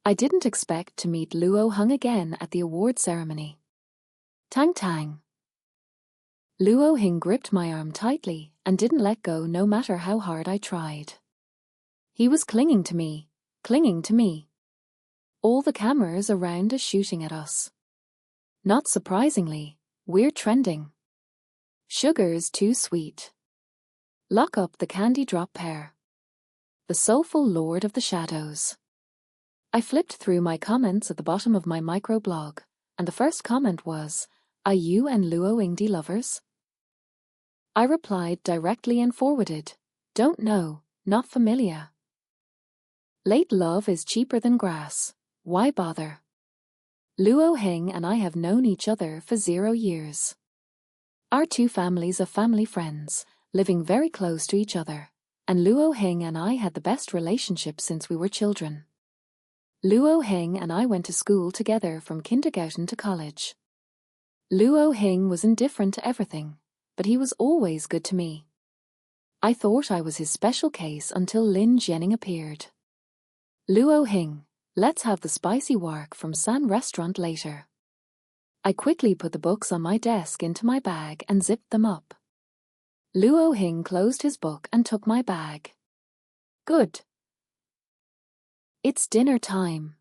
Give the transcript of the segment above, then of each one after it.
I didn't expect to meet Luo Heng again at the award ceremony. Tang Tang. Luo Heng gripped my arm tightly and didn't let go no matter how hard I tried. He was clinging to me, clinging to me. All the cameras around are shooting at us. Not surprisingly, we're trending. Sugar's too sweet. Lock up the candy drop pair. The soulful lord of the shadows. I flipped through my comments at the bottom of my microblog, and the first comment was, "Are you and Luo Heng lovers?" I replied directly and forwarded, "Don't know, not familiar." Late love is cheaper than grass. Why bother? Luo Heng and I have known each other for 0 years. Our two families are family friends, living very close to each other, and Luo Heng and I had the best relationship since we were children. Luo Heng and I went to school together from kindergarten to college. Luo Heng was indifferent to everything, but he was always good to me. I thought I was his special case until Lin Jianing appeared. "Luo Heng, let's have the spicy wok from San restaurant later." I quickly put the books on my desk into my bag and zipped them up. Luo Heng closed his book and took my bag. "Good. It's dinner time.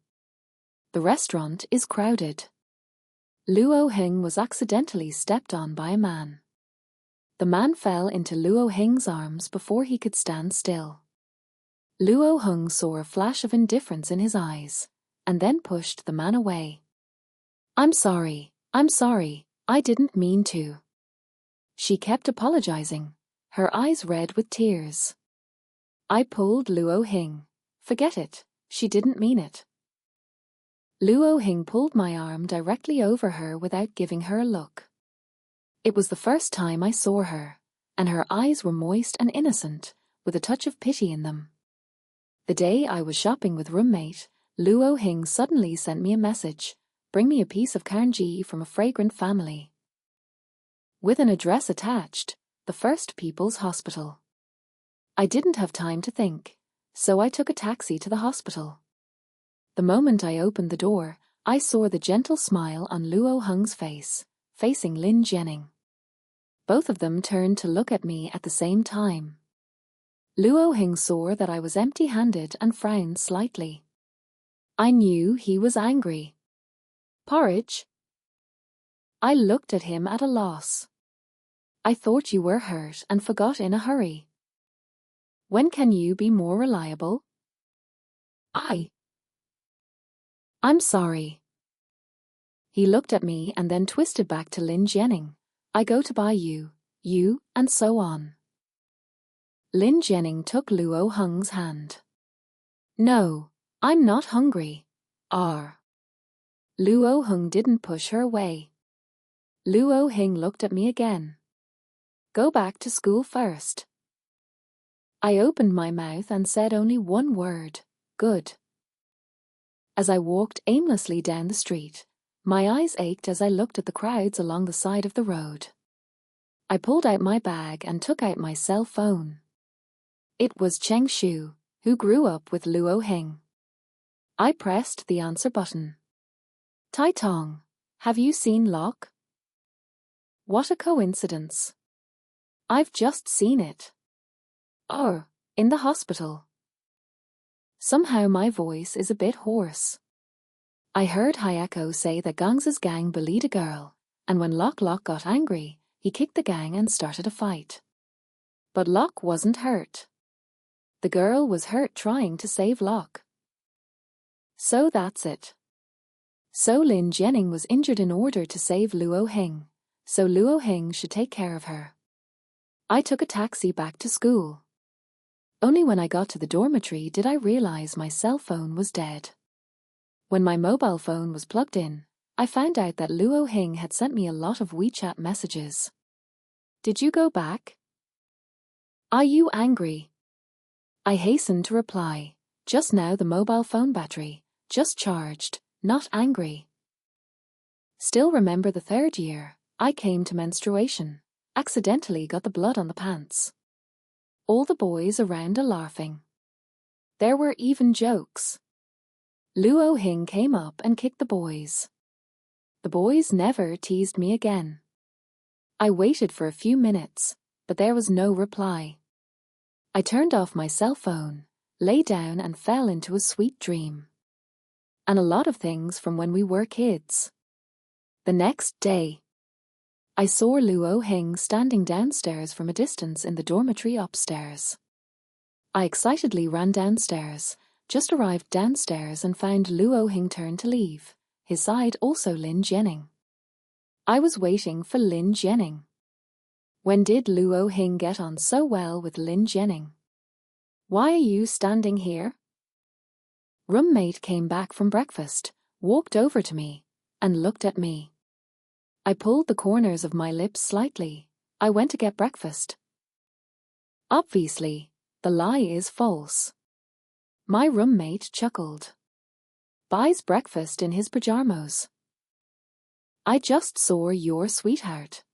The restaurant is crowded." Luo Heng was accidentally stepped on by a man. The man fell into Luo Heng's arms before he could stand still. Luo Heng saw a flash of indifference in his eyes, and then pushed the man away. I'm sorry, I didn't mean to." She kept apologizing, her eyes red with tears. I pulled Luo Heng. "Forget it, she didn't mean it." Luo Heng pulled my arm directly over her without giving her a look. It was the first time I saw her, and her eyes were moist and innocent, with a touch of pity in them. The day I was shopping with roommate, Luo Heng suddenly sent me a message, "Bring me a piece of kanji from a fragrant family," with an address attached, the First People's Hospital. I didn't have time to think, so I took a taxi to the hospital. The moment I opened the door, I saw the gentle smile on Luo Heng's face, facing Lin Jianing. Both of them turned to look at me at the same time. Luo Heng saw that I was empty-handed and frowned slightly. I knew he was angry. "Porridge?" I looked at him at a loss. "I thought you were hurt and forgot in a hurry. When can you be more reliable?" I'm sorry." He looked at me and then twisted back to Lin Jianing. "I go to buy you, and so on." Lin Jianing took Luo Heng's hand. "No, I'm not hungry." Luo Heng didn't push her away. Luo Heng looked at me again. "Go back to school first." I opened my mouth and said only one word, "Good." As I walked aimlessly down the street, my eyes ached as I looked at the crowds along the side of the road. I pulled out my bag and took out my cell phone. It was Cheng Shu, who grew up with Luo Heng. I pressed the answer button. "Tai Tong, have you seen Locke?" What a coincidence. I've just seen it. "Oh, in the hospital." Somehow my voice is a bit hoarse. I heard Hayako say that Gang's gang bullied a girl, and when Locke got angry, he kicked the gang and started a fight. But Locke wasn't hurt. The girl was hurt trying to save Locke. So that's it. So Lin Jianing was injured in order to save Luo Heng, so Luo Heng should take care of her. I took a taxi back to school. Only when I got to the dormitory did I realize my cell phone was dead. When my mobile phone was plugged in, I found out that Luo Heng had sent me a lot of WeChat messages. "Did you go back? Are you angry?" I hastened to reply, "Just now the mobile phone battery, just charged, not angry." Still remember the 3rd year, I came to menstruation, accidentally got the blood on the pants. All the boys around are laughing. There were even jokes. Luo Heng came up and kicked the boys. The boys never teased me again. I waited for a few minutes, but there was no reply. I turned off my cell phone, lay down and fell into a sweet dream. And a lot of things from when we were kids. The next day, I saw Luo Heng standing downstairs from a distance in the dormitory upstairs. I excitedly ran downstairs, just arrived downstairs and found Luo Heng turn to leave, his side also Lin Jianing. I was waiting for Lin Jianing. When did Luo Heng get on so well with Lin Jianing? Why are you standing here? Roommate came back from breakfast, walked over to me, and looked at me. I pulled the corners of my lips slightly. I went to get breakfast. Obviously, the lie is false. My roommate chuckled. Buys breakfast in his pajamas. I just saw your sweetheart.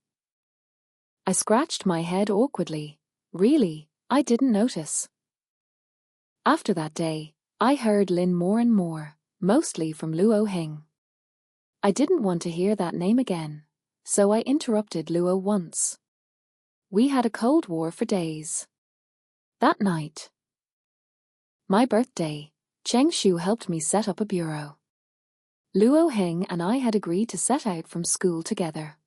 I scratched my head awkwardly. Really, I didn't notice. After that day, I heard Lin more and more, mostly from Luo Heng. I didn't want to hear that name again, so I interrupted Luo once. We had a cold war for days. That night, my birthday, Cheng Shu helped me set up a bureau. Luo Heng and I had agreed to set out from school together.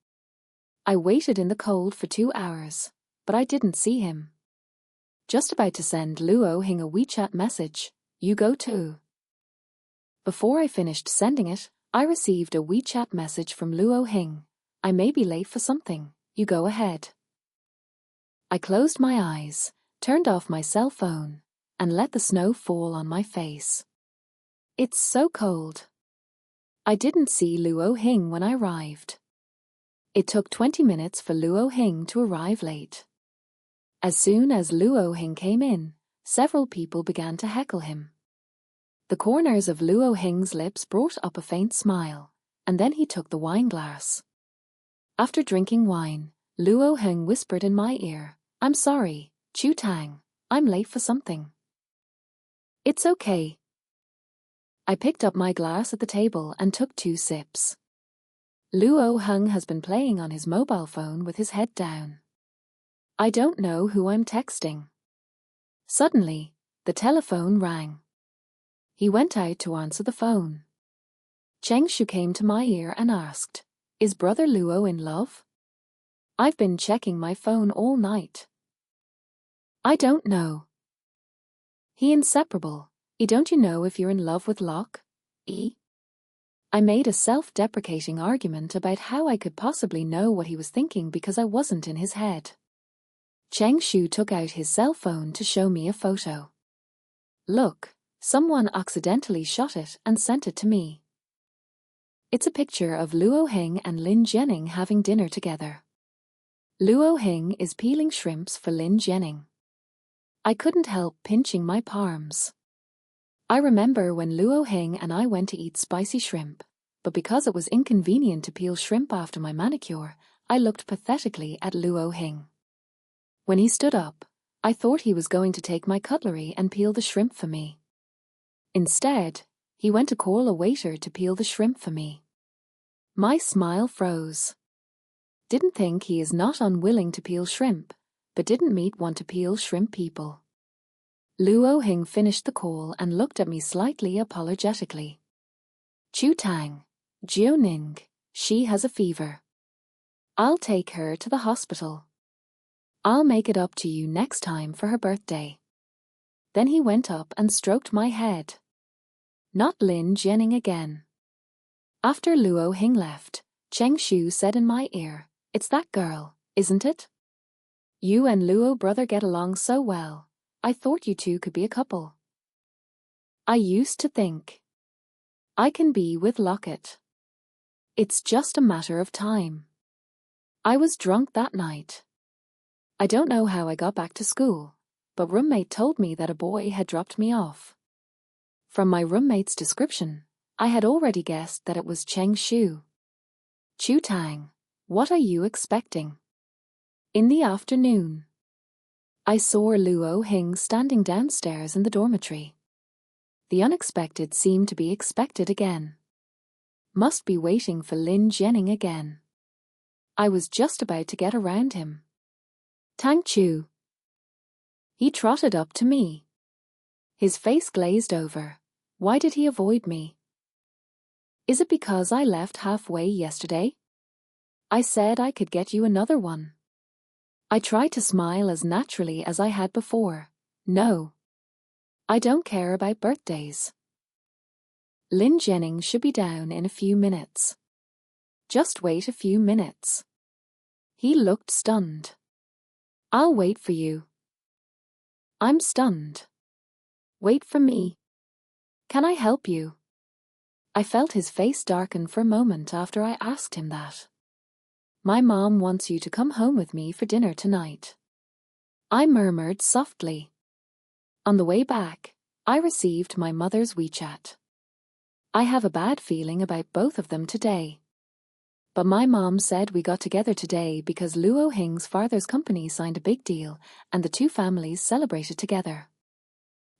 I waited in the cold for 2 hours, but I didn't see him. Just about to send Luo Heng a WeChat message, "You go too." Before I finished sending it, I received a WeChat message from Luo Heng. "I may be late for something, you go ahead." I closed my eyes, turned off my cell phone, and let the snow fall on my face. It's so cold. I didn't see Luo Heng when I arrived. It took 20 minutes for Luo Heng to arrive late. As soon as Luo Heng came in, several people began to heckle him. The corners of Luo Heng's lips brought up a faint smile, and then he took the wine glass. After drinking wine, Luo Heng whispered in my ear, "I'm sorry, Chu Tang, I'm late for something." "It's okay." I picked up my glass at the table and took 2 sips. Luo Heng has been playing on his mobile phone with his head down. I don't know who I'm texting. Suddenly, the telephone rang. He went out to answer the phone. Cheng Shu came to my ear and asked, "Is brother Luo in love?" "I've been checking my phone all night." "I don't know." "He inseparable. Don't you know if you're in love with Locke? I made a self-deprecating argument about how I could possibly know what he was thinking because I wasn't in his head. Cheng Shu took out his cell phone to show me a photo. "Look, someone accidentally shot it and sent it to me." It's a picture of Luo Heng and Lin Jianing having dinner together. Luo Heng is peeling shrimps for Lin Jianing. I couldn't help pinching my palms. I remember when Luo Heng and I went to eat spicy shrimp, but because it was inconvenient to peel shrimp after my manicure, I looked pathetically at Luo Heng. When he stood up, I thought he was going to take my cutlery and peel the shrimp for me. Instead, he went to call a waiter to peel the shrimp for me. My smile froze. Didn't think he is not unwilling to peel shrimp, but didn't meet want to peel shrimp people. Luo Heng finished the call and looked at me slightly apologetically. "Chu Tang, Jianing, she has a fever. I'll take her to the hospital. I'll make it up to you next time for her birthday." Then he went up and stroked my head. Not Lin Jianing again. After Luo Heng left, Cheng Shu said in my ear, "It's that girl, isn't it? You and Luo brother get along so well. I thought you two could be a couple." I used to think, I can be with Lockett. It's just a matter of time. I was drunk that night. I don't know how I got back to school, but roommate told me that a boy had dropped me off. From my roommate's description, I had already guessed that it was Cheng Shu. "Chu Tang, what are you expecting?" In the afternoon, I saw Luo Heng standing downstairs in the dormitory. The unexpected seemed to be expected again. Must be waiting for Lin Jianing again. I was just about to get around him. Tang Chu. He trotted up to me. His face glazed over. Why did he avoid me? Is it because I left halfway yesterday? I said I could get you another one. I tried to smile as naturally as I had before. No. I don't care about birthdays. Lin Jianing should be down in a few minutes. Just wait a few minutes. He looked stunned. I'll wait for you. I'm stunned. Wait for me. Can I help you? I felt his face darken for a moment after I asked him that. My mom wants you to come home with me for dinner tonight. I murmured softly. On the way back, I received my mother's WeChat. I have a bad feeling about both of them today. But my mom said we got together today because Luo Heng's father's company signed a big deal and the two families celebrated together.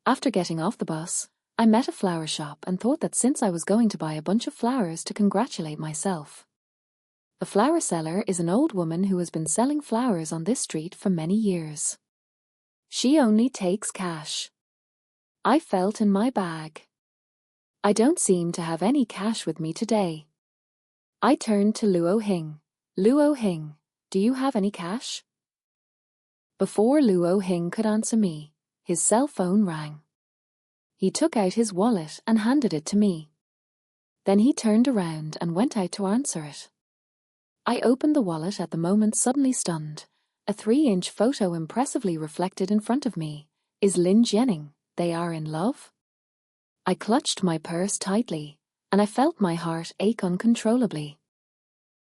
After getting off the bus, I met a flower shop and thought that since I was going to buy a bunch of flowers to congratulate myself. The flower seller is an old woman who has been selling flowers on this street for many years. She only takes cash. I felt in my bag. I don't seem to have any cash with me today. I turned to Luo Heng. Luo Heng, do you have any cash? Before Luo Heng could answer me, his cell phone rang. He took out his wallet and handed it to me. Then he turned around and went out to answer it. I opened the wallet at the moment, suddenly stunned. A 3-inch photo impressively reflected in front of me. Is Lin Jianing, they are in love? I clutched my purse tightly, and I felt my heart ache uncontrollably.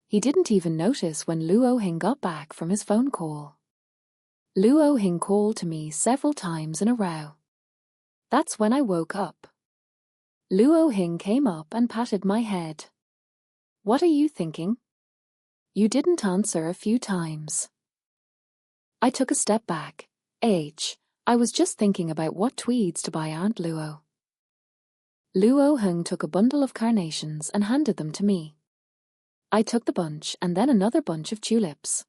He didn't even notice when Luo Heng got back from his phone call. Luo Heng called to me several times in a row. That's when I woke up. Luo Heng came up and patted my head. What are you thinking? You didn't answer a few times. I took a step back. I was just thinking about what tweeds to buy Aunt Luo. Luo Heng took a bundle of carnations and handed them to me. I took the bunch and then another bunch of tulips.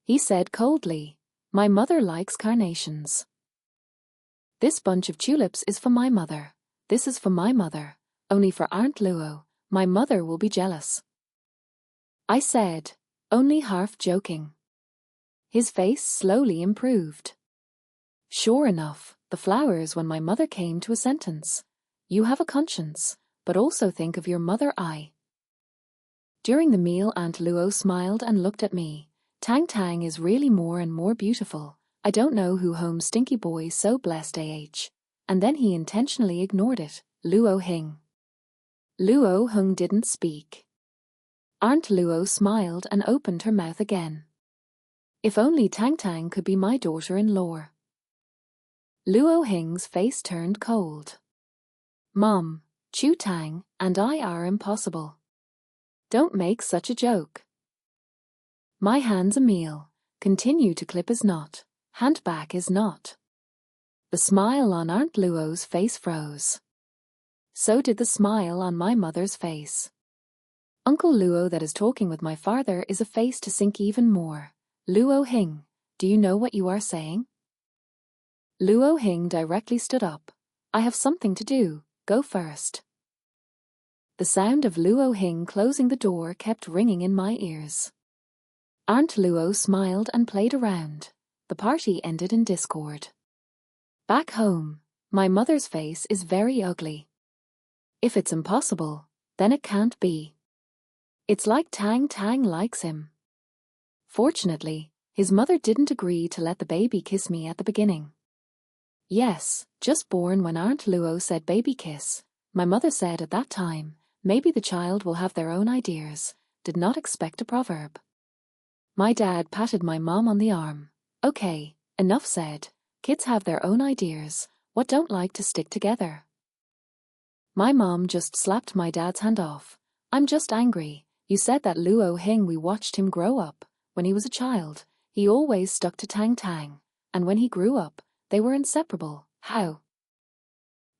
He said coldly, my mother likes carnations. This bunch of tulips is for my mother. This is for my mother. Only for Aunt Luo. My mother will be jealous. I said, only half joking. His face slowly improved. Sure enough, the flowers when my mother came to a sentence. You have a conscience, but also think of your mother. During the meal, Aunt Luo smiled and looked at me. Tang Tang is really more and more beautiful. I don't know who home stinky boy so blessed. And then he intentionally ignored it. Luo Heng. Luo Heng didn't speak. Aunt Luo smiled and opened her mouth again. If only Tang Tang could be my daughter-in-law. Luo Heng's face turned cold. Mom, Chu Tang and I are impossible. Don't make such a joke. My hand's a meal. Continue to clip is not. Hand back is not. The smile on Aunt Luo's face froze. So did the smile on my mother's face. Uncle Luo that is talking with my father is a face to sink even more. Luo Heng, do you know what you are saying? Luo Heng directly stood up. I have something to do. Go first. The sound of Luo Heng closing the door kept ringing in my ears. Aunt Luo smiled and played around. The party ended in discord. Back home, my mother's face is very ugly. If it's impossible, then it can't be. It's like Tang Tang likes him. Fortunately, his mother didn't agree to let the baby kiss me at the beginning. Yes, just born when Aunt Luo said baby kiss, my mother said at that time, maybe the child will have their own ideas, did not expect a proverb. My dad patted my mom on the arm. Okay, enough said. Kids have their own ideas, what don't like to stick together. My mom just slapped my dad's hand off. I'm just angry. You said that Luo Heng, we watched him grow up. When he was a child, he always stuck to Tang Tang, and when he grew up, they were inseparable. How?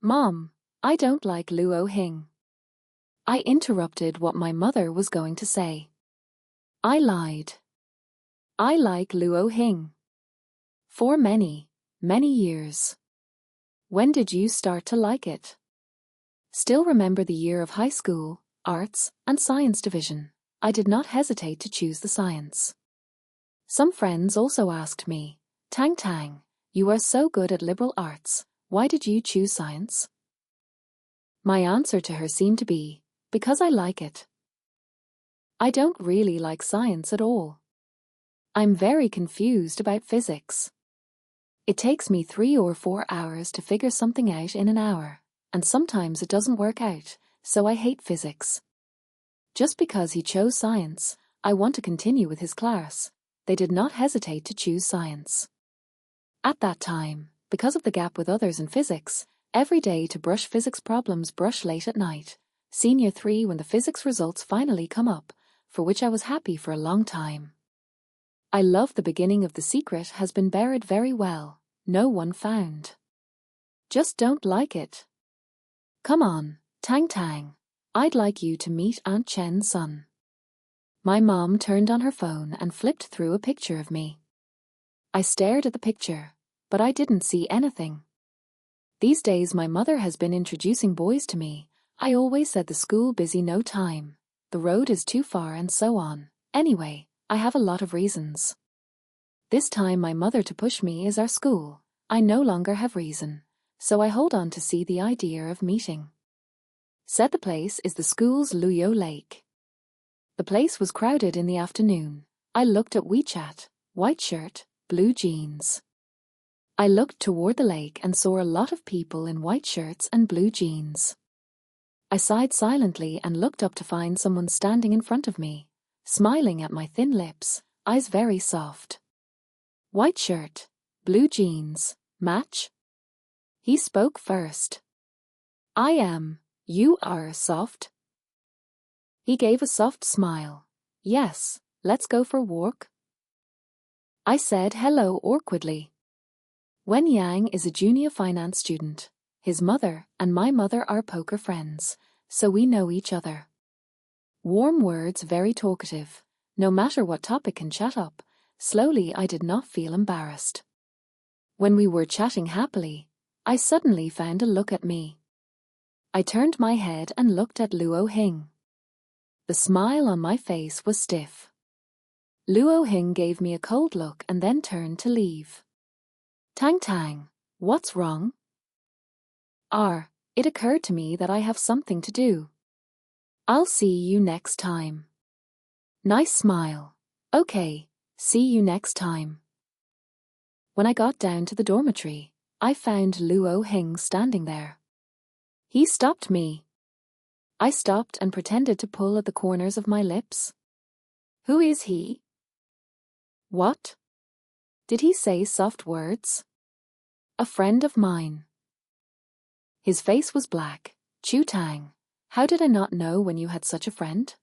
Mom, I don't like Luo Heng. I interrupted what my mother was going to say. I lied. I like Luo Heng. For many, many years. When did you start to like it? Still remember the year of high school, arts, and science division. I did not hesitate to choose the science. Some friends also asked me, Tang Tang, you are so good at liberal arts, why did you choose science? My answer to her seemed to be, because I like it. I don't really like science at all. I'm very confused about physics. It takes me 3 or 4 hours to figure something out in an hour, and sometimes it doesn't work out, so I hate physics. Just because he chose science, I want to continue with his class. They did not hesitate to choose science. At that time, because of the gap with others in physics, every day to brush physics problems brush late at night, Senior 3 when the physics results finally come up, for which I was happy for a long time. I love the beginning of The Secret has been buried very well, no one found. Just don't like it. Come on, Tang Tang, I'd like you to meet Aunt Chen's son. My mom turned on her phone and flipped through a picture of me. I stared at the picture, but I didn't see anything. These days my mother has been introducing boys to me. I always said the school busy no time, the road is too far and so on. Anyway, I have a lot of reasons. This time my mother to push me is our school. I no longer have reason, so I hold on to see the idea of meeting. Said the place is the school's Luo Lake. The place was crowded in the afternoon. I looked at WeChat, white shirt, blue jeans. I looked toward the lake and saw a lot of people in white shirts and blue jeans. I sighed silently and looked up to find someone standing in front of me, smiling at my thin lips, eyes very soft. White shirt, blue jeans, match? He spoke first. I am, you are soft? He gave a soft smile. Yes, let's go for a walk. I said hello awkwardly. Wen Yang is a junior finance student. His mother and my mother are poker friends, so we know each other. Warm words, very talkative. No matter what topic can chat up. Slowly I did not feel embarrassed. When we were chatting happily, I suddenly found a look at me. I turned my head and looked at Luo Heng. The smile on my face was stiff. Luo Heng gave me a cold look and then turned to leave. Tang Tang, what's wrong? It occurred to me that I have something to do. I'll see you next time. Nice smile. Okay, see you next time. When I got down to the dormitory, I found Luo Heng standing there. He stopped me. I stopped and pretended to pull at the corners of my lips. Who is he? What? Did he say soft words? A friend of mine. His face was black. Chu Tang, how did I not know when you had such a friend?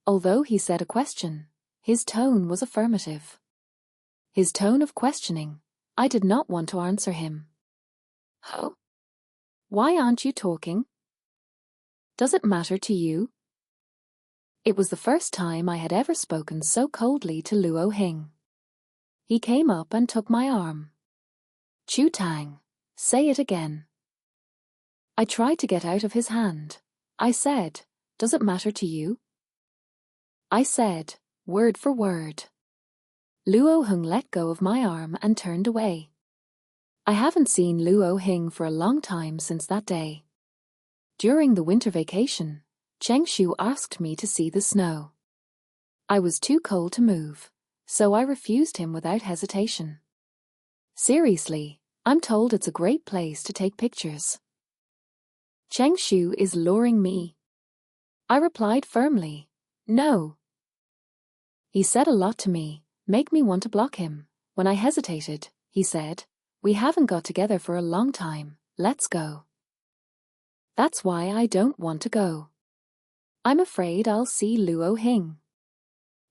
Although he said a question, his tone was affirmative. His tone of questioning, I did not want to answer him. How? Why aren't you talking? Does it matter to you? It was the first time I had ever spoken so coldly to Luo Heng. He came up and took my arm. Chu Tang, say it again. I tried to get out of his hand. I said, does it matter to you? I said, word for word. Luo Heng let go of my arm and turned away. I haven't seen Luo Heng for a long time since that day. During the winter vacation, Cheng Shu asked me to see the snow. I was too cold to move, so I refused him without hesitation. Seriously, I'm told it's a great place to take pictures. Cheng Shu is luring me. I replied firmly, no. He said a lot to me, make me want to block him. When I hesitated, he said, we haven't got together for a long time, let's go. That's why I don't want to go. I'm afraid I'll see Luo Heng.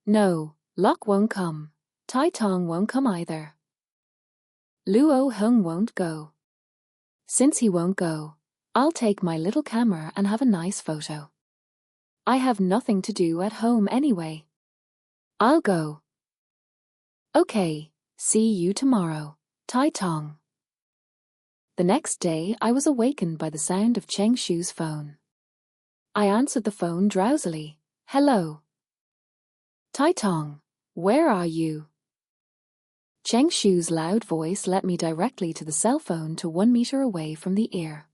No, Locke won't come. Tai Tong won't come either. Luo Heng won't go. Since he won't go, I'll take my little camera and have a nice photo. I have nothing to do at home anyway. I'll go. Okay, see you tomorrow, Tai Tong. The next day I was awakened by the sound of Cheng Shu's phone. I answered the phone drowsily. Hello. Tai Tong, where are you? Cheng Shu's loud voice led me directly to the cell phone to 1 meter away from the ear.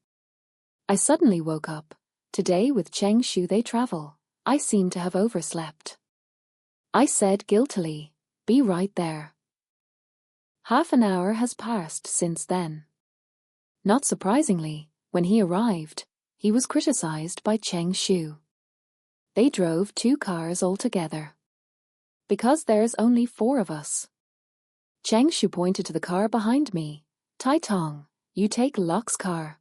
I suddenly woke up. Today with Cheng Shu they travel. I seem to have overslept. I said guiltily, be right there. Half an hour has passed since then. Not surprisingly, when he arrived, he was criticized by Cheng Shu. They drove 2 cars altogether. Because there's only 4 of us. Cheng Shu pointed to the car behind me. Tai Tong, you take Locke's car.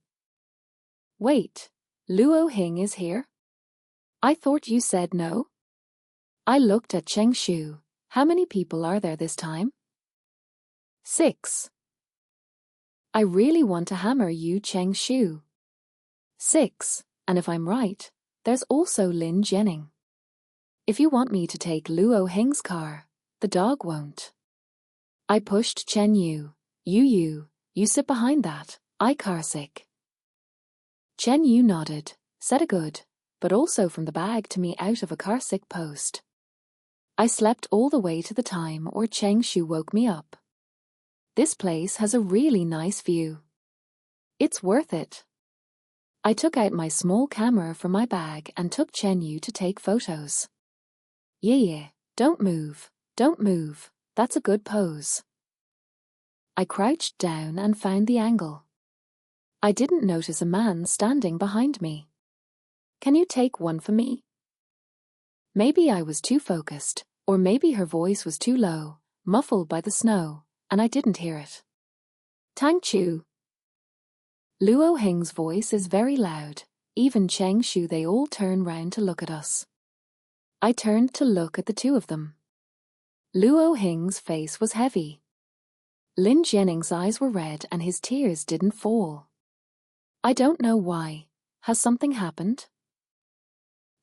Wait, Luo Heng is here? I thought you said no? I looked at Cheng Shu. How many people are there this time? 6. I really want to hammer you, Cheng Shu. 6, and if I'm right, there's also Lin Jianing. If you want me to take Luo Heng's car, the dog won't. I pushed Chen Yu. You sit behind that, I car sick. Chen Yu nodded, said a good, but also from the bag to me out of a car sick post. I slept all the way to the time or Cheng Shu woke me up. This place has a really nice view. It's worth it. I took out my small camera from my bag and took Chen Yu to take photos. Yeah, don't move, that's a good pose. I crouched down and found the angle. I didn't notice a man standing behind me. Can you take one for me? Maybe I was too focused, or maybe her voice was too low, muffled by the snow, and I didn't hear it. Tang Chu. Luo Heng's voice is very loud, even Cheng Shu they all turn round to look at us. I turned to look at the 2 of them. Luo Heng's face was heavy. Lin Jianing's eyes were red and his tears didn't fall. I don't know why. Has something happened?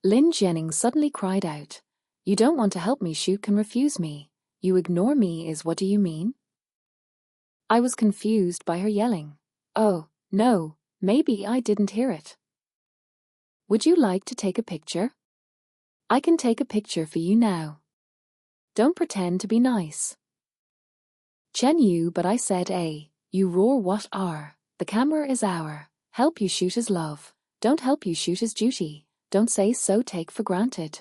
Lin Jianing suddenly cried out, You don't want to help me shoot and refuse me. You ignore me is what do you mean? I was confused by her yelling. Oh, no, maybe I didn't hear it. Would you like to take a picture? I can take a picture for you now. Don't pretend to be nice. Chen Yu, but I said you roar what are, the camera is our, help you shoot is love, don't help you shoot is duty, don't say so take for granted.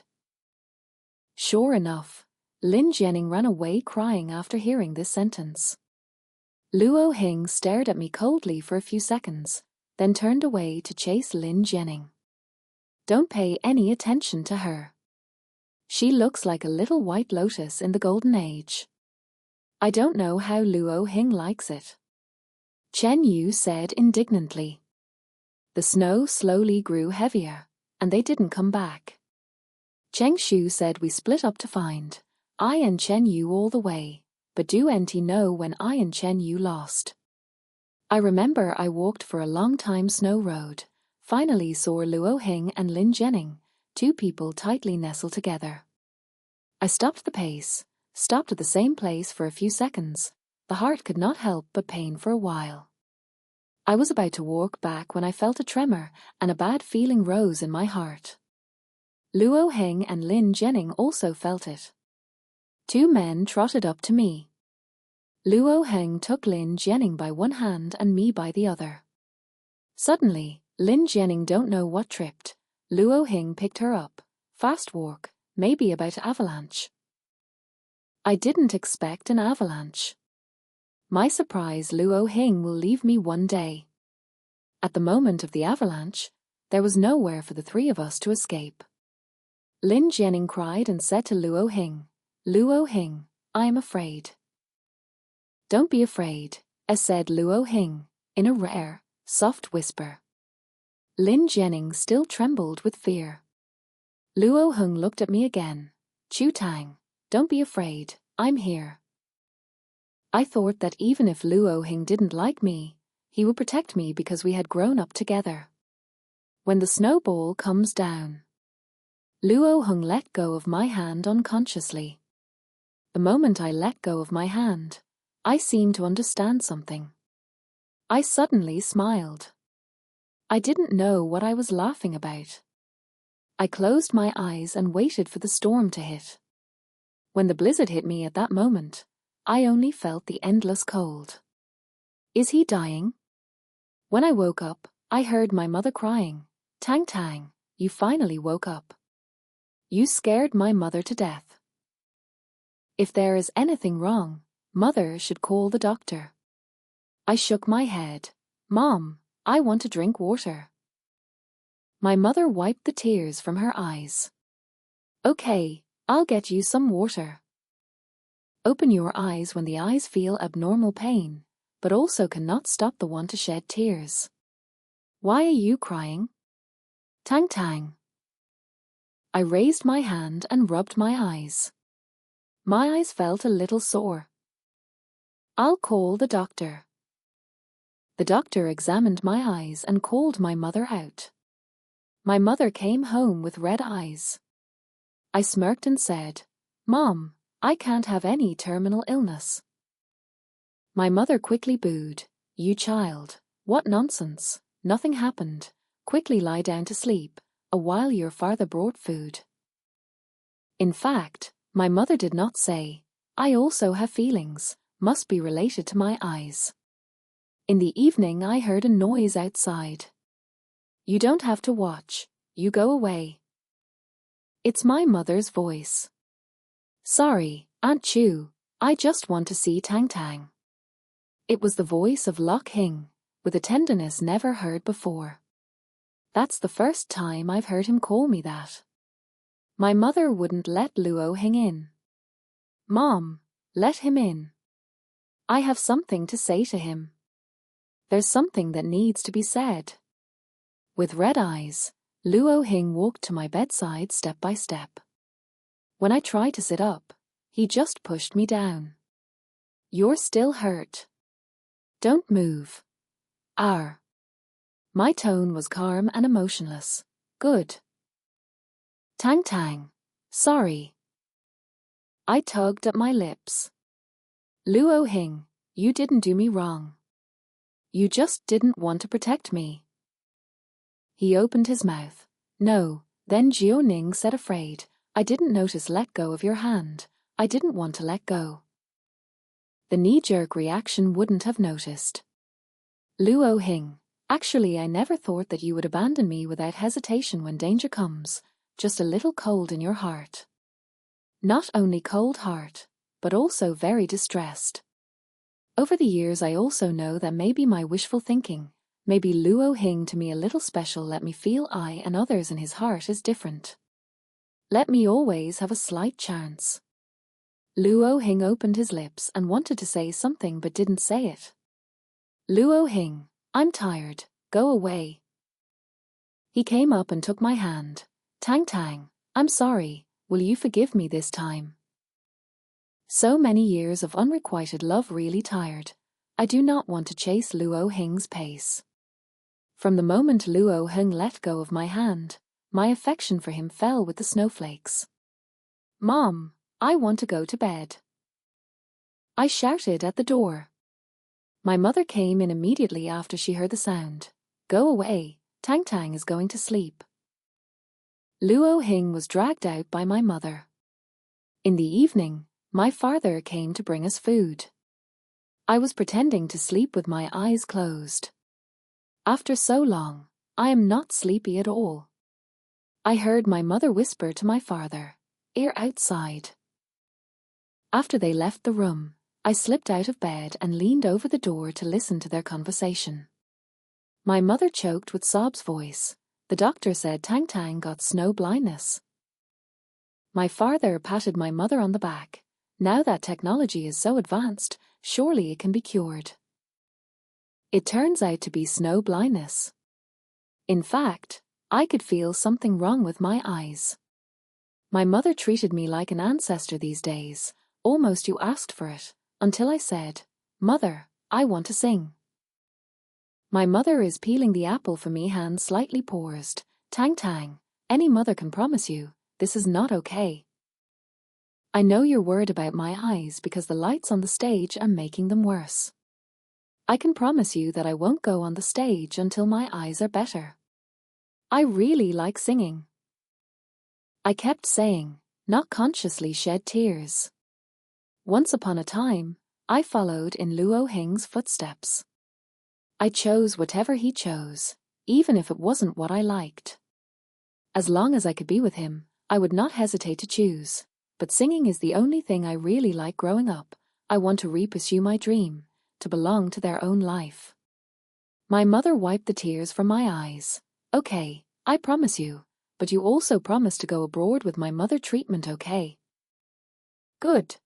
Sure enough, Lin Jianing ran away crying after hearing this sentence. Luo Heng stared at me coldly for a few seconds, then turned away to chase Lin Jianing. Don't pay any attention to her. She looks like a little white lotus in the golden age. I don't know how Luo Heng likes it. Chen Yu said indignantly. The snow slowly grew heavier, and they didn't come back. Cheng Shu said we split up to find I and Chen Yu all the way, but do NT know when I and Chen Yu lost? I remember I walked for a long time snow road, finally saw Luo Heng and Lin Jianing, 2 people tightly nestled together. I stopped the pace, stopped at the same place for a few seconds. The heart could not help but pain for a while. I was about to walk back when I felt a tremor and a bad feeling rose in my heart. Luo Heng and Lin Jianing also felt it. 2 men trotted up to me. Luo Heng took Lin Jianing by one hand and me by the other. Suddenly, Lin Jianing don't know what tripped. Luo Heng picked her up. Fast walk, maybe about Avalanche. I didn't expect an avalanche. My surprise, Luo Heng will leave me one day. At the moment of the avalanche, there was nowhere for the 3 of us to escape. Lin Jianing cried and said to Luo Heng, I am afraid. Don't be afraid, said Luo Heng, in a rare, soft whisper. Lin Jianing still trembled with fear. Luo Heng looked at me again. Chu Tang, don't be afraid, I'm here. I thought that even if Luo Heng didn't like me, he would protect me because we had grown up together. When the snowball comes down. Luo Heng let go of my hand unconsciously. The moment I let go of my hand, I seemed to understand something. I suddenly smiled. I didn't know what I was laughing about. I closed my eyes and waited for the storm to hit. When the blizzard hit me at that moment, I only felt the endless cold. Is he dying? When I woke up, I heard my mother crying, "Tang Tang, you finally woke up. You scared my mother to death. If there is anything wrong, Mother should call the doctor." I shook my head. "Mom, I want to drink water." My mother wiped the tears from her eyes. "Okay, I'll get you some water." Open your eyes when the eyes feel abnormal pain, but also cannot stop the one to shed tears. Why are you crying? Tang Tang. I raised my hand and rubbed my eyes. My eyes felt a little sore. "I'll call the doctor." The doctor examined my eyes and called my mother out. My mother came home with red eyes. I smirked and said, "Mom, I can't have any terminal illness." My mother quickly booed. "You child, what nonsense, nothing happened. Quickly lie down to sleep, while your father brought food." In fact, my mother did not say, "I also have feelings, must be related to my eyes." In the evening I heard a noise outside. "You don't have to watch, you go away." It's my mother's voice. "Sorry, Aunt Chu, I just want to see Tang Tang." It was the voice of Luo Heng, with a tenderness never heard before. That's the first time I've heard him call me that. My mother wouldn't let Luo Heng in. "Mom, let him in. I have something to say to him. There's something that needs to be said." With red eyes, Luo Heng walked to my bedside step by step. When I tried to sit up, he just pushed me down. "You're still hurt. Don't move." "Arr." My tone was calm and emotionless. "Good." "Tang Tang, sorry." I tugged at my lips. "Luo Heng, you didn't do me wrong. You just didn't want to protect me." He opened his mouth. "No." Then Jianing said, "Afraid. I didn't notice. Let go of your hand. I didn't want to let go." The knee-jerk reaction wouldn't have noticed. "Luo Heng, actually I never thought that you would abandon me without hesitation when danger comes. Just a little cold in your heart." Not only cold heart, but also very distressed. Over the years I also know that maybe my wishful thinking, maybe Luo Heng to me a little special, let me feel I and others in his heart is different. Let me always have a slight chance. Luo Heng opened his lips and wanted to say something but didn't say it. "Luo Heng, I'm tired, go away." He came up and took my hand. "Tang Tang, I'm sorry, will you forgive me this time? So many years of unrequited love really tired. I do not want to chase Luo Heng's pace." From the moment Luo Heng let go of my hand, my affection for him fell with the snowflakes. "Mom, I want to go to bed." I shouted at the door. My mother came in immediately after she heard the sound. "Go away, Tang Tang is going to sleep." Luo Heng was dragged out by my mother. In the evening, my father came to bring us food. I was pretending to sleep with my eyes closed. After so long, I am not sleepy at all. I heard my mother whisper to my father, "Ear outside." After they left the room, I slipped out of bed and leaned over the door to listen to their conversation. My mother choked with sobs voice. "The doctor said Tang Tang got snow blindness." My father patted my mother on the back. "Now that technology is so advanced, surely it can be cured." It turns out to be snow blindness. In fact, I could feel something wrong with my eyes. My mother treated me like an ancestor these days, almost you asked for it, until I said, "Mother, I want to sing." My mother is peeling the apple for me, hand slightly paused. Tang Tang, any mother can promise you, this is not okay. I know you're worried about my eyes because the lights on the stage are making them worse. I can promise you that I won't go on the stage until my eyes are better. I really like singing. I kept saying, not consciously shed tears. Once upon a time, I followed in Luo Heng's footsteps. I chose whatever he chose, even if it wasn't what I liked. As long as I could be with him, I would not hesitate to choose. But singing is the only thing I really like growing up. I want to re-pursue my dream, to belong to their own life. My mother wiped the tears from my eyes. Okay, I promise you, but you also promise to go abroad with my mother treatment, okay? Good.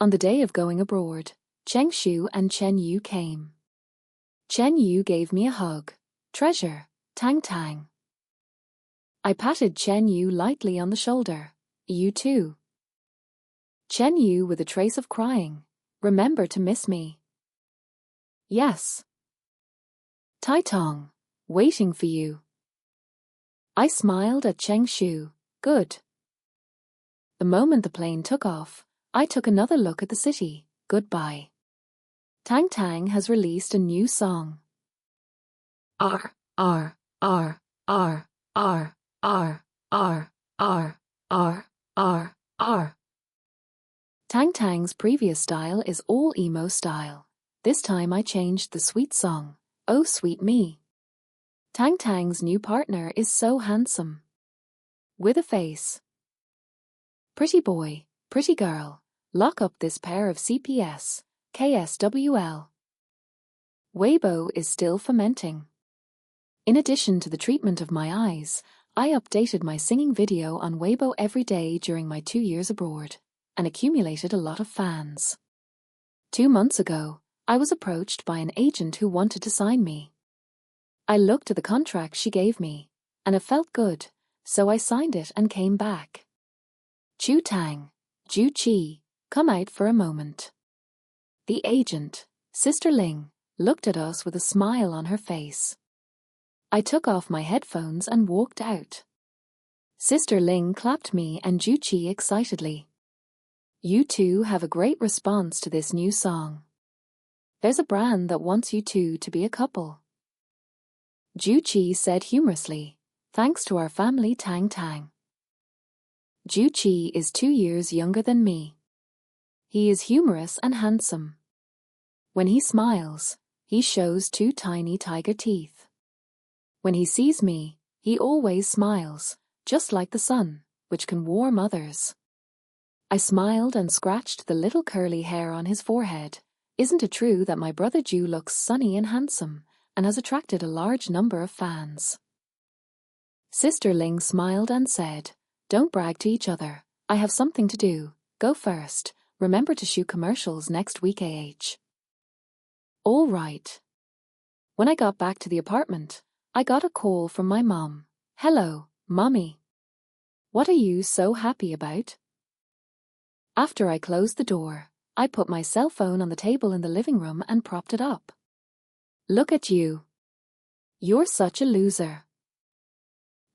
On the day of going abroad, Cheng Shu and Chen Yu came. Chen Yu gave me a hug. Treasure, Tang Tang. I patted Chen Yu lightly on the shoulder. You too. Chen Yu with a trace of crying. Remember to miss me. Yes. Tai Tong, waiting for you. I smiled at Cheng Shu. Good. The moment the plane took off, I took another look at the city. Goodbye. Tang Tang has released a new song. R, R, R, R, R, R, R, R, R, R, R. Tang Tang's previous style is all emo style. This time I changed the sweet song, Oh Sweet Me. Tang Tang's new partner is so handsome. With a face. Pretty boy, pretty girl, lock up this pair of CPS, KSWL. Weibo is still fermenting. In addition to the treatment of my eyes, I updated my singing video on Weibo every day during my 2 years abroad, and accumulated a lot of fans. 2 months ago, I was approached by an agent who wanted to sign me. I looked at the contract she gave me, and it felt good, so I signed it and came back. Chu Tang, Zhou Qi, come out for a moment. The agent, Sister Ling, looked at us with a smile on her face. I took off my headphones and walked out. Sister Ling clapped me and Zhou Qi excitedly. You two have a great response to this new song. There's a brand that wants you two to be a couple. Zhou Qi said humorously, thanks to our family Tang Tang. Zhou Qi is 2 years younger than me. He is humorous and handsome. When he smiles, he shows 2 tiny tiger teeth. When he sees me, he always smiles, just like the sun, which can warm others. I smiled and scratched the little curly hair on his forehead. Isn't it true that my brother Zhu looks sunny and handsome, and has attracted a large number of fans? Sister Ling smiled and said, don't brag to each other. I have something to do. Go first. Remember to shoot commercials next week, AH. All right. When I got back to the apartment, I got a call from my mom. Hello, Mommy. What are you so happy about? After I closed the door, I put my cell phone on the table in the living room and propped it up. Look at you. You're such a loser.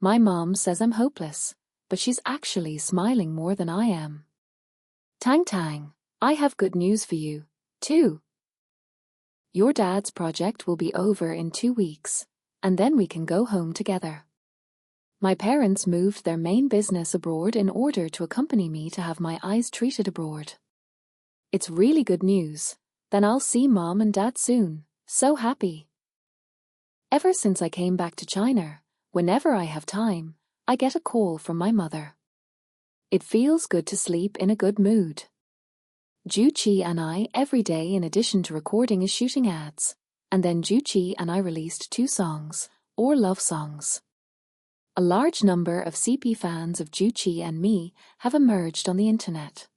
My mom says I'm hopeless, but she's actually smiling more than I am. Tang Tang, I have good news for you, too. Your dad's project will be over in 2 weeks, and then we can go home together. My parents moved their main business abroad in order to accompany me to have my eyes treated abroad. It's really good news. Then I'll see Mom and Dad soon. So happy. Ever since I came back to China, whenever I have time, I get a call from my mother. It feels good to sleep in a good mood. Zhou Qi and I every day, in addition to recording, is shooting ads, and then Zhou Qi and I released 2 songs, or love songs. A large number of CP fans of Zhou Qi and me have emerged on the internet.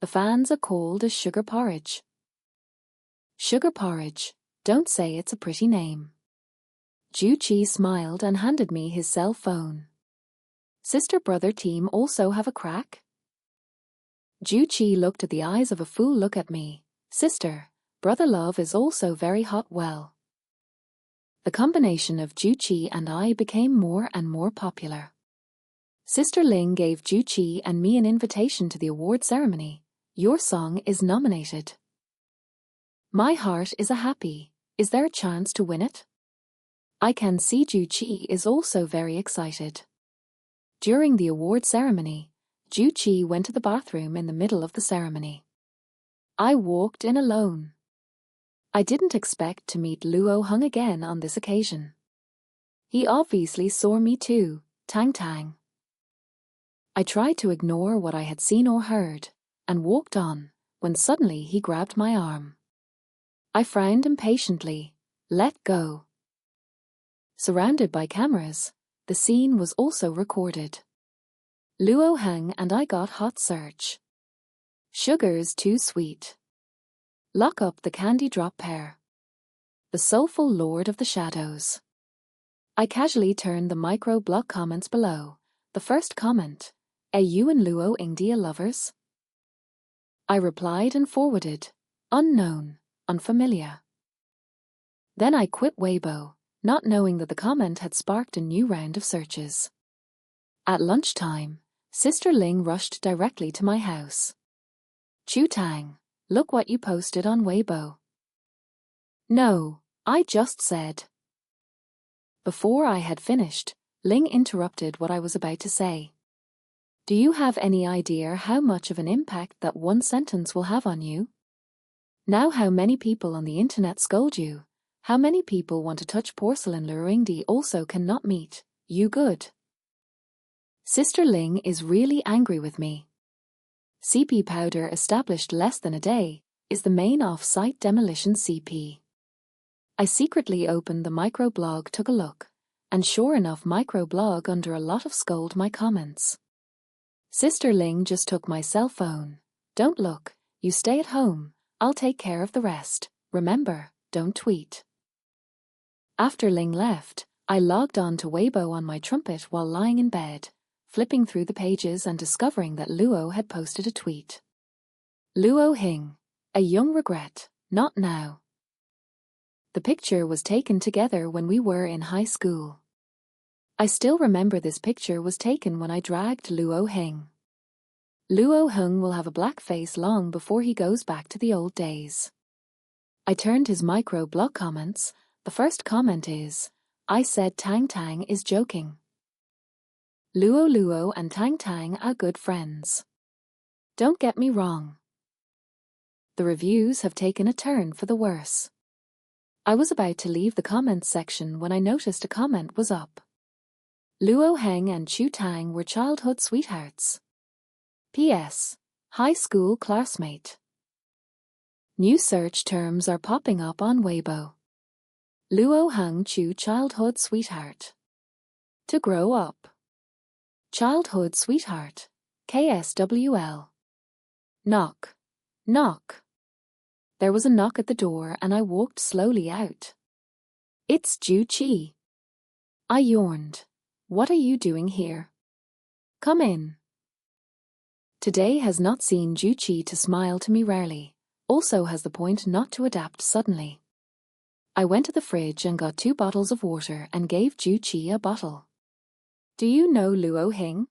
The fans are called as Sugar Porridge. Sugar Porridge, don't say it's a pretty name. Zhou Qi smiled and handed me his cell phone. Sister-brother team also have a crack? Zhou Qi looked at the eyes of a fool look at me. Sister, Brother love is also very hot well. The combination of Zhou Qi and I became more and more popular. Sister Ling gave Zhou Qi and me an invitation to the award ceremony. Your song is nominated. My heart is a happy. Is there a chance to win it? I can see Zhou Qi is also very excited. During the award ceremony, Zhou Qi went to the bathroom in the middle of the ceremony. I walked in alone. I didn't expect to meet Luo Heng again on this occasion. He obviously saw me too, Tang Tang. I tried to ignore what I had seen or heard, and walked on, when suddenly he grabbed my arm. I frowned impatiently. Let go. Surrounded by cameras, the scene was also recorded. Luo Heng and I got hot search. Sugar's too sweet. Lock up the candy drop pair. The soulful lord of the shadows. I casually turned the micro-block comments below. The first comment, you and Luo Heng lovers? I replied and forwarded, unknown, unfamiliar. Then I quit Weibo, not knowing that the comment had sparked a new round of searches. At lunchtime, Sister Ling rushed directly to my house. Chu Tang, look what you posted on Weibo. No, I just said. Before I had finished, Ling interrupted what I was about to say. Do you have any idea how much of an impact that one sentence will have on you? Now how many people on the internet scold you? How many people want to touch porcelain Luo Heng also cannot meet you good? Sister Ling is really angry with me. CP powder established less than a day is the main off-site demolition CP. I secretly opened the microblog, took a look, and sure enough microblog under a lot of scold my comments. Sister Ling just took my cell phone. Don't look, you stay at home, I'll take care of the rest. Remember, don't tweet. After Ling left, I logged on to Weibo on my trumpet while lying in bed, flipping through the pages and discovering that Luo had posted a tweet. Luo Heng, a young regret, not now. The picture was taken together when we were in high school. I still remember this picture was taken when I dragged Luo Heng. Luo Heng will have a black face long before he goes back to the old days. I turned his micro-block comments. The first comment is, I said Tang Tang is joking. Luo and Tang Tang are good friends. Don't get me wrong. The reviews have taken a turn for the worse. I was about to leave the comments section when I noticed a comment was up. Luo Heng and Chu Tang were childhood sweethearts. P.S. High school classmate. New search terms are popping up on Weibo. Luo Heng Chu childhood sweetheart. To grow up. Childhood sweetheart. KSWL. Knock. Knock. There was a knock at the door and I walked slowly out. It's Zhou Qi. I yawned. What are you doing here? Come in. Today has not seen Zhou Qi to smile to me rarely, also has the point not to adapt suddenly. I went to the fridge and got 2 bottles of water and gave Zhou Qi a bottle. Do you know Luo Heng?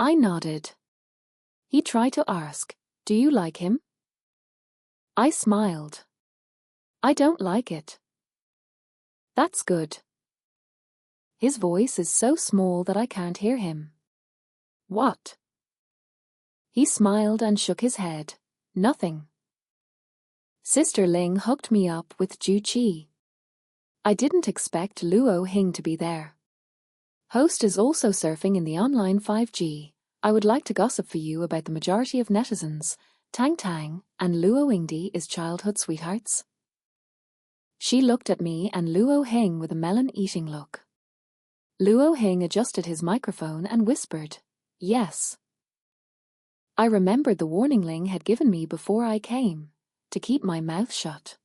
I nodded. He tried to ask, do you like him? I smiled. I don't like it. That's good. His voice is so small that I can't hear him. What? He smiled and shook his head. Nothing. Sister Ling hooked me up with Zhou Qi. I didn't expect Luo Heng to be there. Host is also surfing in the online 5G. I would like to gossip for you about the majority of netizens. Tang Tang and Luo Heng is childhood sweethearts. She looked at me and Luo Heng with a melon-eating look. Luo Heng adjusted his microphone and whispered, yes. I remembered the warning Ling had given me before I came, to keep my mouth shut.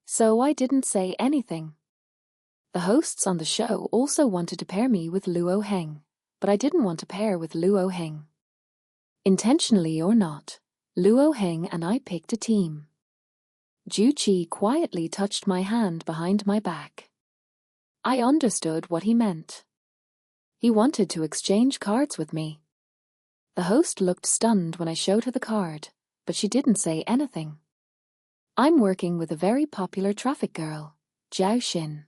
So I didn't say anything. The hosts on the show also wanted to pair me with Luo Heng, but I didn't want to pair with Luo Heng. Intentionally or not, Luo Heng and I picked a team. Zhou Qi quietly touched my hand behind my back. I understood what he meant. He wanted to exchange cards with me. The host looked stunned when I showed her the card, but she didn't say anything. I'm working with a very popular traffic girl, Zhao Xin.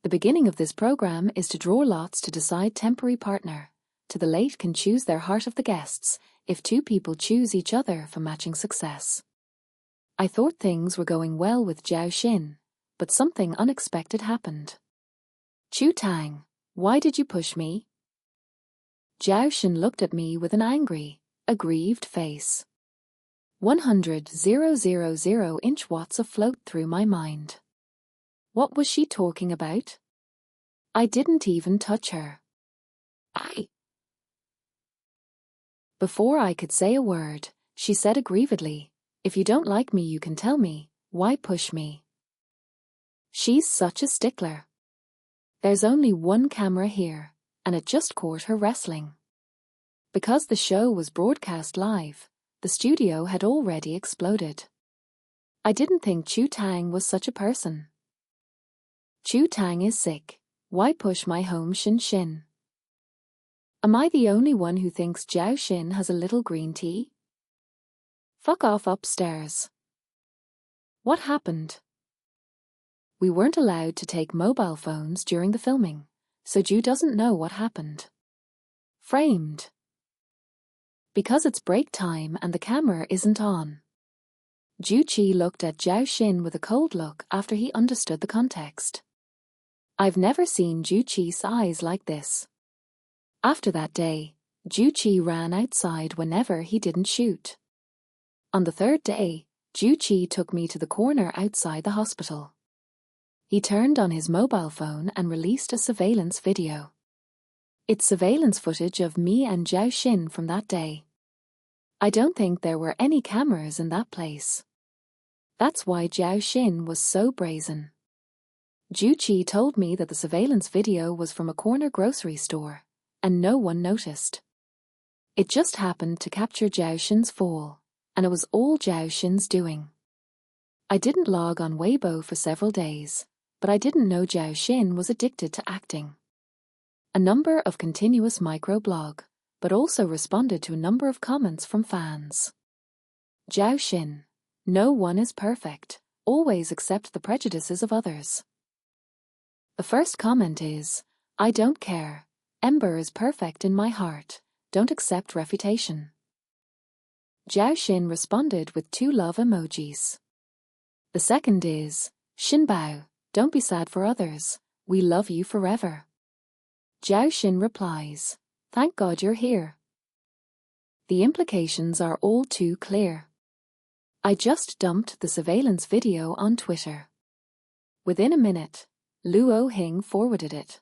The beginning of this program is to draw lots to decide temporary partner. To the late can choose their heart of the guests, if two people choose each other for matching success. I thought things were going well with Zhao Xin, but something unexpected happened. Chu Tang, why did you push me? Zhao Xin looked at me with an angry, aggrieved face. 100,000 inch watts afloat through my mind. What was she talking about? I didn't even touch her. Before I could say a word, she said aggrievedly, if you don't like me you can tell me, why push me? She's such a stickler. There's only one camera here, and it just caught her wrestling. Because the show was broadcast live, the studio had already exploded. I didn't think Chu Tang was such a person. Chu Tang is sick. Why push my home Xin? Am I the only one who thinks Zhao Xin has a little green tea? Fuck off upstairs. What happened? We weren't allowed to take mobile phones during the filming, so Zhu doesn't know what happened. Framed. Because it's break time and the camera isn't on. Zhou Qi looked at Zhao Xin with a cold look after he understood the context. I've never seen Zhou Qi's eyes like this. After that day, Zhou Qi ran outside whenever he didn't shoot. On the third day, Zhou Qi took me to the corner outside the hospital. He turned on his mobile phone and released a surveillance video. It's surveillance footage of me and Zhao Xin from that day. I don't think there were any cameras in that place. That's why Zhao Xin was so brazen. Zhou Qi told me that the surveillance video was from a corner grocery store, and no one noticed. It just happened to capture Zhao Xin's fall, and it was all Zhao Xin's doing. I didn't log on Weibo for several days, but I didn't know Zhao Xin was addicted to acting. A number of continuous microblog, but also responded to a number of comments from fans. Zhao Xin, no one is perfect, always accept the prejudices of others. The first comment is, I don't care, Ember is perfect in my heart, don't accept refutation. Zhao Xin responded with 2 love emojis. The second is, Xinbao, don't be sad for others, we love you forever. Zhao Xin replies, thank God you're here. The implications are all too clear. I just dumped the surveillance video on Twitter. Within a minute, Luo Heng forwarded it.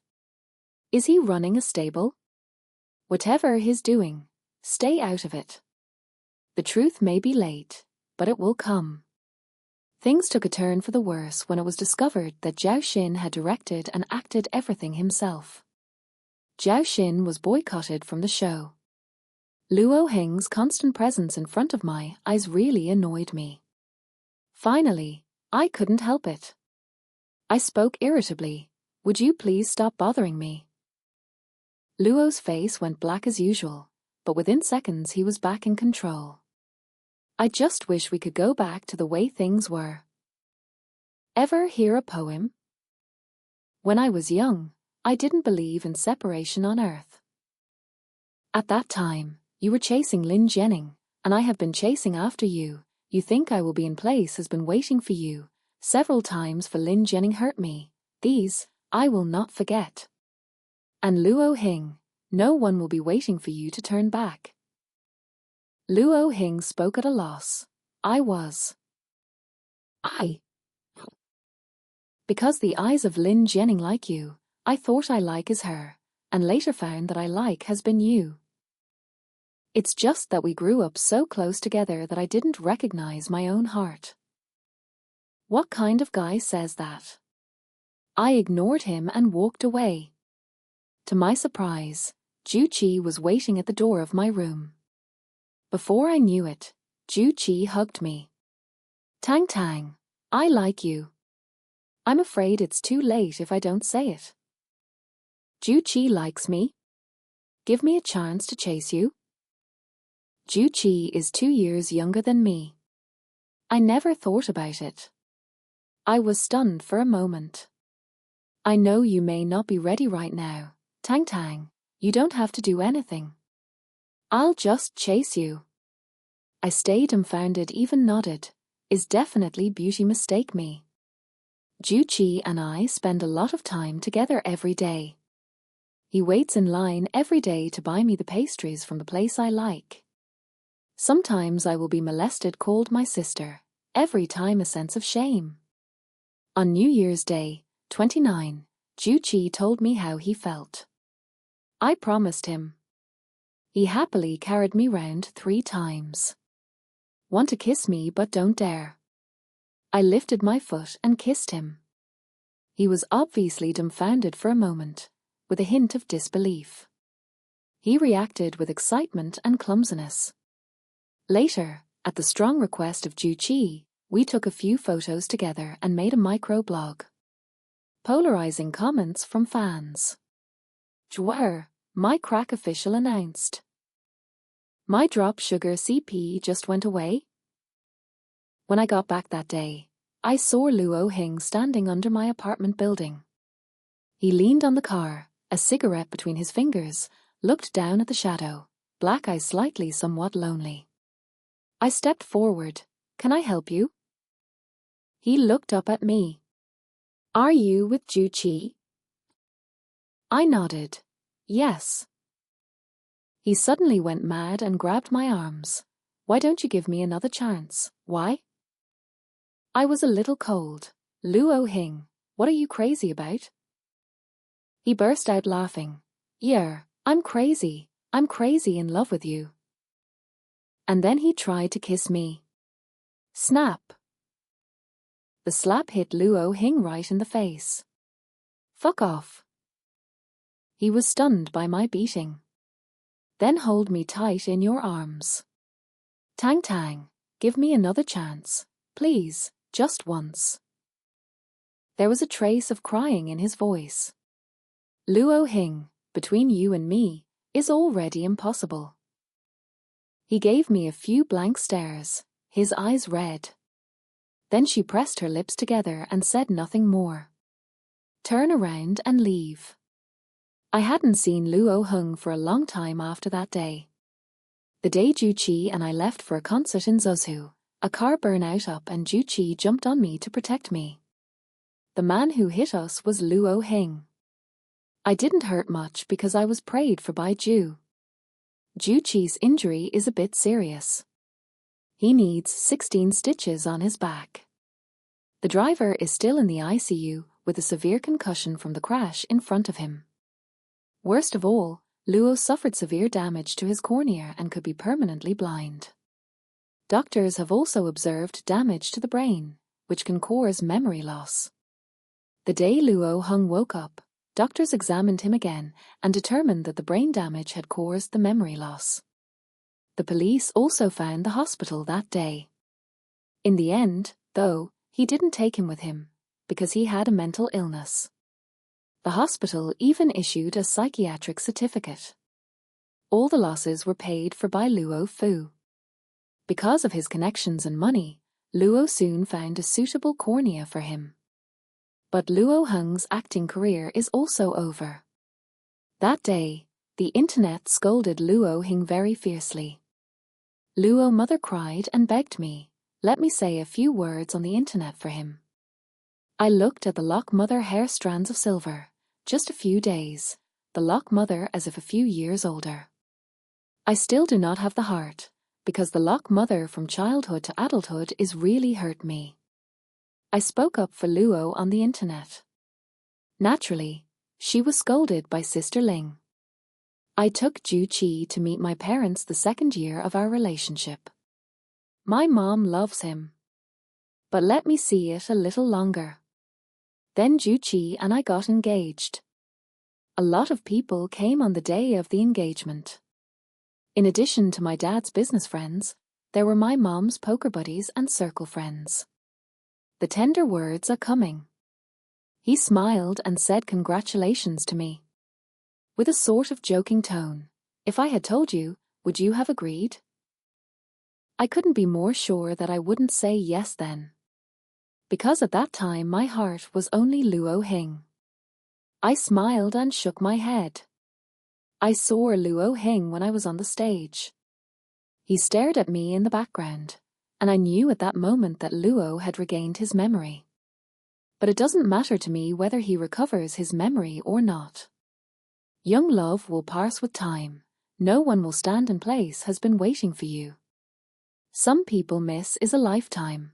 Is he running a stable? Whatever he's doing, stay out of it. The truth may be late, but it will come. Things took a turn for the worse when it was discovered that Zhao Xin had directed and acted everything himself. Zhao Xin was boycotted from the show. Luo Heng's constant presence in front of my eyes really annoyed me. Finally, I couldn't help it. I spoke irritably, would you please stop bothering me? Luo's face went black as usual, but within seconds he was back in control. I just wish we could go back to the way things were. Ever hear a poem? When I was young, I didn't believe in separation on earth. At that time, you were chasing Lin Jianing, and I have been chasing after you. You think I will be in place has been waiting for you. Several times for Lin Jianing hurt me. These, I will not forget. And Luo Heng, no one will be waiting for you to turn back. Luo Heng spoke at a loss. I was. Because the eyes of Lin Jianing like you, I thought I like is her, and later found that I like has been you. It's just that we grew up so close together that I didn't recognize my own heart. What kind of guy says that? I ignored him and walked away. To my surprise, Zhou Qi was waiting at the door of my room. Before I knew it, Zhou Qi hugged me. Tang Tang, I like you. I'm afraid it's too late if I don't say it. Zhou Qi likes me. Give me a chance to chase you. Zhou Qi is 2 years younger than me. I never thought about it. I was stunned for a moment. I know you may not be ready right now, Tang Tang. You don't have to do anything. I'll just chase you. I stayed dumbfounded, even nodded. Is definitely beauty mistake me. Zhou Qi and I spend a lot of time together every day. He waits in line every day to buy me the pastries from the place I like. Sometimes I will be molested, called my sister, every time a sense of shame. On New Year's Day, 29, Zhou Qi told me how he felt. I promised him. He happily carried me round 3 times. Want to kiss me but don't dare. I lifted my foot and kissed him. He was obviously dumbfounded for a moment, with a hint of disbelief. He reacted with excitement and clumsiness. Later, at the strong request of Zhou Qi, we took a few photos together and made a microblog. Polarizing comments from fans. Jwar, my crack official announced. My drop sugar CP just went away. When I got back that day, I saw Luo Heng standing under my apartment building. He leaned on the car, a cigarette between his fingers, looked down at the shadow, black eyes slightly somewhat lonely. I stepped forward. Can I help you? He looked up at me. Are you with Zhou Qi? I nodded. Yes. He suddenly went mad and grabbed my arms. Why don't you give me another chance? Why? I was a little cold. Luo Heng, what are you crazy about? He burst out laughing. Yeah, I'm crazy. I'm crazy in love with you. And then he tried to kiss me. Snap. The slap hit Luo Heng right in the face. Fuck off. He was stunned by my beating. Then hold me tight in your arms. Tang Tang, give me another chance, please, just once. There was a trace of crying in his voice. Luo Heng, between you and me, is already impossible. He gave me a few blank stares, his eyes red. Then she pressed her lips together and said nothing more. Turn around and leave. I hadn't seen Luo Heng for a long time after that day. The day Zhou Qi and I left for a concert in Zhuzhou, a car burned up and Zhou Qi jumped on me to protect me. The man who hit us was Luo Heng. I didn't hurt much because I was prayed for by Zhou. Zhou Qi's injury is a bit serious. He needs 16 stitches on his back. The driver is still in the ICU with a severe concussion from the crash in front of him. Worst of all, Luo suffered severe damage to his cornea and could be permanently blind. Doctors have also observed damage to the brain, which can cause memory loss. The day Luo Heng woke up, doctors examined him again and determined that the brain damage had caused the memory loss. The police also found the hospital that day. In the end, though, he didn't take him with him, because he had a mental illness. The hospital even issued a psychiatric certificate. All the losses were paid for by Luo Fu. Because of his connections and money, Luo soon found a suitable cornea for him. But Luo Heng's acting career is also over. That day, the internet scolded Luo Heng very fiercely. Luo mother cried and begged me, let me say a few words on the internet for him. I looked at the lock mother hair strands of silver, just a few days, the lock mother as if a few years older. I still do not have the heart, because the lock mother from childhood to adulthood is really hurt me. I spoke up for Luo on the internet. Naturally, she was scolded by Sister Ling. I took Zhou Qi to meet my parents the second year of our relationship. My mom loves him. But let me see it a little longer. Then Zhou Qi and I got engaged. A lot of people came on the day of the engagement. In addition to my dad's business friends, there were my mom's poker buddies and circle friends. the tender words are coming. He smiled and said congratulations to me. With a sort of joking tone. If I had told you, would you have agreed? I couldn't be more sure that I wouldn't say yes then. Because at that time my heart was only Luo Heng. I smiled and shook my head. I saw Luo Heng when I was on the stage. He stared at me in the background, and I knew at that moment that Luo had regained his memory. But it doesn't matter to me whether he recovers his memory or not. Young love will pass with time. No one will stand in place has been waiting for you. Some people miss is a lifetime.